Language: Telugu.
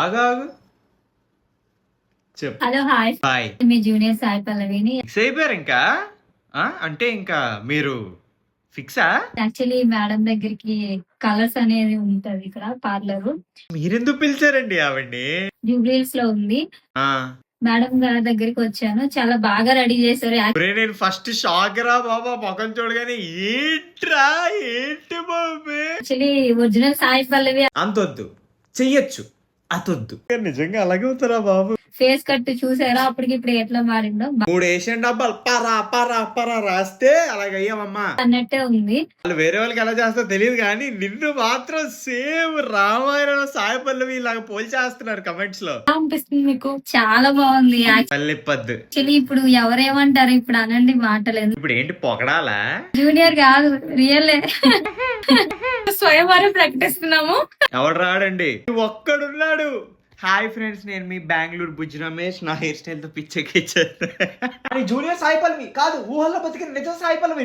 ఆగు ఆగు చెప్పు. Hello hi bye. మీ జూనియర్ సాయి పల్లవిని. ఫిక్స్ అయిపోయారు ఇంకా? అంటే ఇంకా మీరు ఫిక్సా? యాక్చువల్లీ మేడం దగ్గరికి కలర్స్ అనేది ఉంటది ఇక్కడ పార్లర్. మీరెందుకు పిలిచారండి ఆవిడ్ని? జూబ్లీహిల్స్ లో ఉంది. ఆ, మేడం గారి దగ్గరికి వచ్చాను. చాలా బాగా రెడీ చేశారు. ఒరే నేను ఫస్ట్ షాక్ రా బాబా, ముఖం చూడగానే ఏంట్రా ఏంటి బాబే. యాక్చువల్లీ ఒరిజినల్ సాయి పల్లవి అంతొద్దు, చెయ్యొచ్చు, అతొద్దు. నిజంగా అలాగే అవుతారా బాబు? ఫేస్ కట్ చూసారా అప్పటికి ఇప్పుడు ఎట్లా మారిందో 3 ఏషియన్ డబ్బాలు పరా పరా పరా రాస్తే అలాగయ్యామమ్మా. అన్నట్టే ఉంది. వాళ్ళు వేరే వాళ్ళకి ఎలా చేస్తారో తెలియదు కానీ నిన్ను మాత్రం సేమ్ రామాయణంలో సాయి పల్లవి ఇలాగ పోల్చేస్తున్నారు కమెంట్స్ లో. ఎలా అనిపిస్తుంది మీకు? చాలా బాగుంది. పల్లెప్పద్దు. యాక్చువల్లీ ఇప్పుడు ఎవరేమంటారు ఇప్పుడు అనండి మాటలేదు. ఇప్పుడు ఏంటి పొగడాలా? జూనియర్ కాదు రియల్ స్వయంవరం ప్రకటిస్తున్నాము. ఎవడు రాడండి, ఒక్కడున్నాడు. హాయ్ ఫ్రెండ్స్, నేను మీ బెంగళూరు బుజ్జి రమేష్. నా హెయిర్ స్టైల్ తో పిచ్చెక్కిచ్చాను. జూనియర్ సాయి పల్లవి కాదు, ఊహల్లో బతికిన నిజం సాయి పల్లవి.